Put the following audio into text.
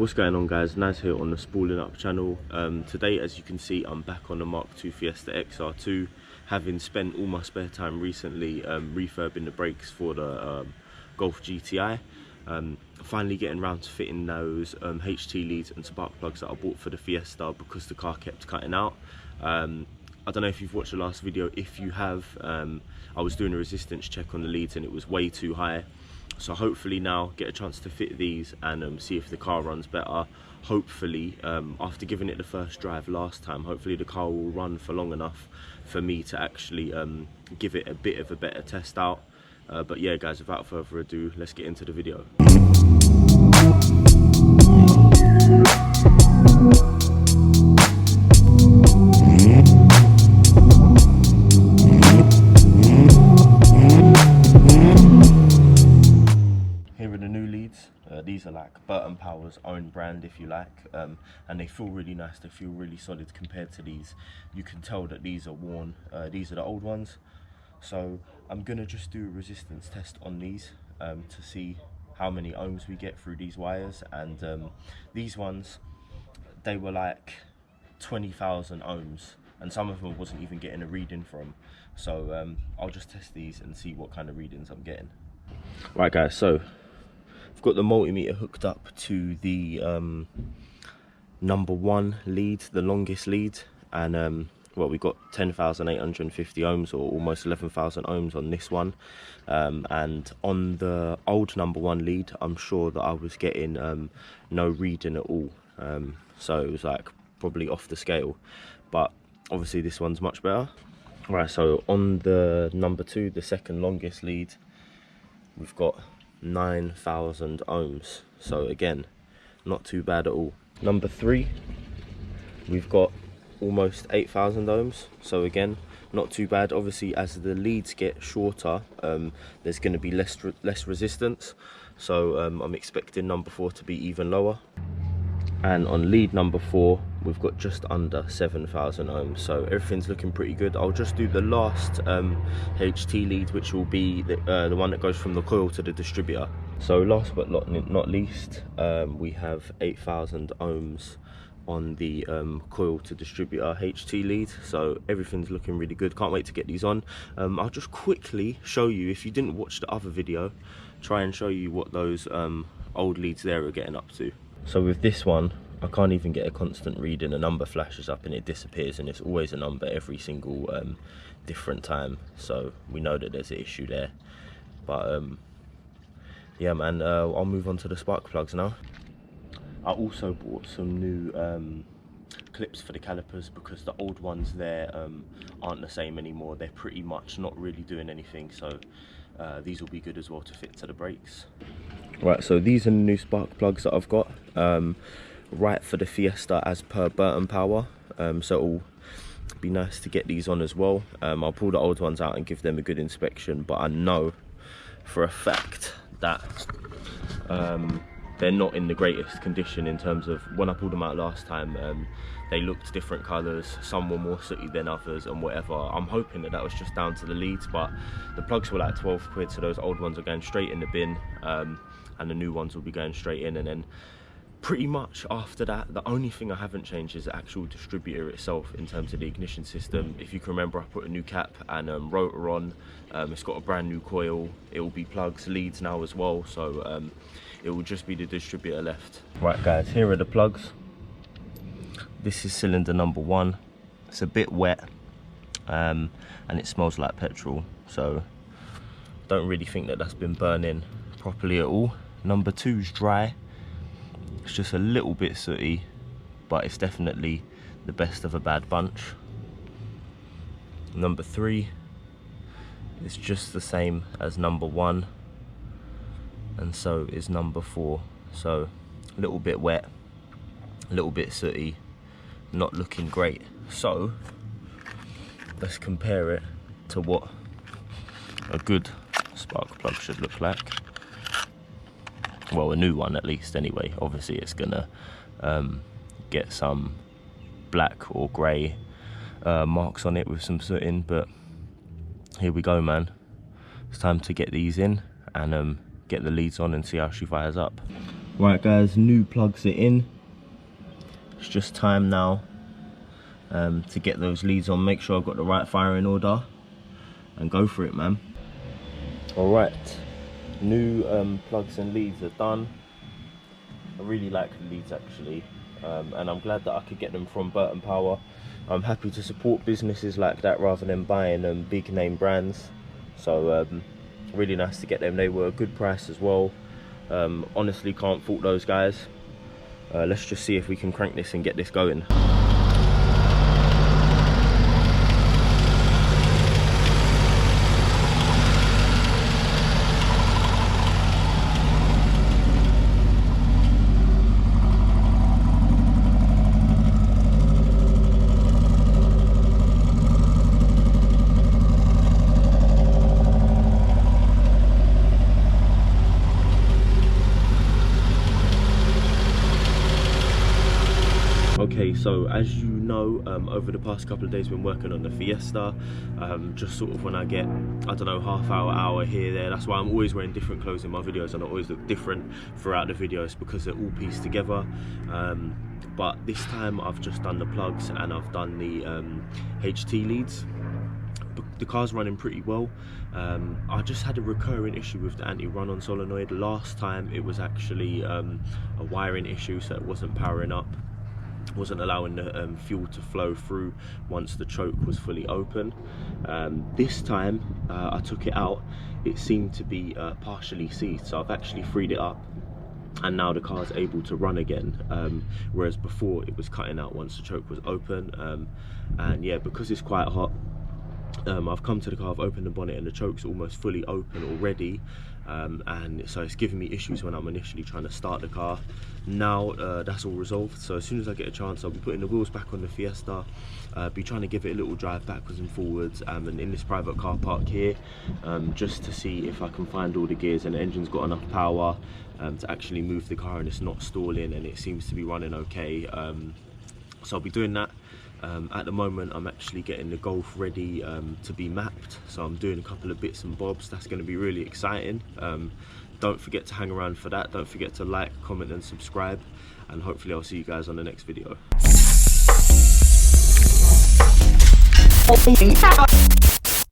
What's going on, guys? Naz here on the Spooling Up channel. Today, as you can see, I'm back on the Mark II Fiesta XR2, having spent all my spare time recently refurbing the brakes for the Golf GTI. Finally getting around to fitting those HT leads and spark plugs that I bought for the Fiesta because the car kept cutting out. I don't know if you've watched the last video. If you have, I was doing a resistance check on the leads and it was way too high. So hopefully now get a chance to fit these and see if the car runs better. Hopefully, after giving it the first drive last time, hopefully the car will run for long enough for me to actually give it a bit of a better test out. But yeah, guys, without further ado, let's get into the video. These are like Burton Power's own brand, if you like, and they feel really nice. They feel really solid compared to these. You can tell that these are worn. These are the old ones. So I'm gonna just do a resistance test on these to see how many ohms we get through these wires. And these ones, they were like 20,000 ohms, and some of them wasn't even getting a reading from. So I'll just test these and see what kind of readings I'm getting. Right, guys, so I've got the multimeter hooked up to the number 1 lead, the longest lead, and well, we got 10,850 ohms, or almost 11,000 ohms on this one. And on the old number 1 lead, I'm sure that I was getting no reading at all. So it was like probably off the scale, but obviously this one's much better. Right, so on the number 2, the second longest lead, we've got 9,000 ohms, so again, not too bad at all. Number 3, we've got almost 8,000 ohms, so again, not too bad. Obviously, as the leads get shorter, there's going to be less resistance, so I'm expecting number 4 to be even lower. And on lead number 4, we've got just under 7,000 ohms, so everything's looking pretty good. I'll just do the last HT lead, which will be the one that goes from the coil to the distributor. So last but not least, we have 8,000 ohms on the coil to distributor HT lead, so everything's looking really good. Can't wait to get these on. I'll just quickly show you, if you didn't watch the other video, try and show you what those old leads there are getting up to. So with this one, I can't even get a constant reading. A number flashes up and it disappears, and it's always a number every single different time, so we know that there's an issue there. But yeah, man, I'll move on to the spark plugs now. I also bought some new clips for the calipers because the old ones there aren't the same anymore. They're pretty much not really doing anything, so these will be good as well to fit to the brakes. Right, so these are the new spark plugs that I've got, right for the Fiesta as per Burton Power, so it'll be nice to get these on as well. I'll pull the old ones out and give them a good inspection, but I know for a fact that they're not in the greatest condition in terms of, when I pulled them out last time, they looked different colours, some were more sooty than others and whatever. I'm hoping that was just down to the leads, but the plugs were like 12 quid, so those old ones are going straight in the bin, and the new ones will be going straight in. And then pretty much after that, the only thing I haven't changed is the actual distributor itself in terms of the ignition system. If you can remember, I put a new cap and rotor on. It's got a brand new coil. It will be plugs, leads now as well, so it will just be the distributor left. Right, guys, here are the plugs. This is cylinder number 1. It's a bit wet, and it smells like petrol, so don't really think that that's been burning properly at all. Number 2 is dry. It's just a little bit sooty, but it's definitely the best of a bad bunch. Number 3 is just the same as number 1, and so is number 4. So a little bit wet, a little bit sooty, not looking great. So let's compare it to what a good spark plug should look like. Well, a new one at least anyway. Obviously it's gonna get some black or grey marks on it with some sooting, but here we go, man. It's time to get these in and get the leads on and see how she fires up. Right guys, new plugs are in. It's just time now to get those leads on, make sure I've got the right firing order and go for it, man. Alright, new plugs and leads are done. I really like the leads actually, and I'm glad that I could get them from Burton Power. I'm happy to support businesses like that rather than buying big name brands. So really nice to get them. They were a good price as well. Honestly can't fault those guys. Let's just see if we can crank this and get this going. Okay, so as you know, over the past couple of days been working on the Fiesta. Just sort of when I get, I don't know, half hour here, there. That's why I'm always wearing different clothes in my videos and I always look different throughout the videos because they're all pieced together. But this time I've just done the plugs and I've done the HT leads. The car's running pretty well. I just had a recurring issue with the anti-run-on solenoid. Last time it was actually a wiring issue, so it wasn't powering up, wasn't allowing the fuel to flow through once the choke was fully open. This time I took it out, it seemed to be partially seized, so I've actually freed it up and now the car's able to run again, whereas before it was cutting out once the choke was open. And yeah, because it's quite hot, I've come to the car, I've opened the bonnet and the choke's almost fully open already, and so it's giving me issues when I'm initially trying to start the car. Now that's all resolved, so as soon as I get a chance I'll be putting the wheels back on the Fiesta, be trying to give it a little drive backwards and forwards, and in this private car park here, just to see if I can find all the gears and the engine's got enough power to actually move the car and it's not stalling and it seems to be running okay. So I'll be doing that. At the moment I'm actually getting the Golf ready to be mapped, so I'm doing a couple of bits and bobs. That's going to be really exciting. Don't forget to hang around for that. Don't forget to like, comment and subscribe, and hopefully I'll see you guys on the next video.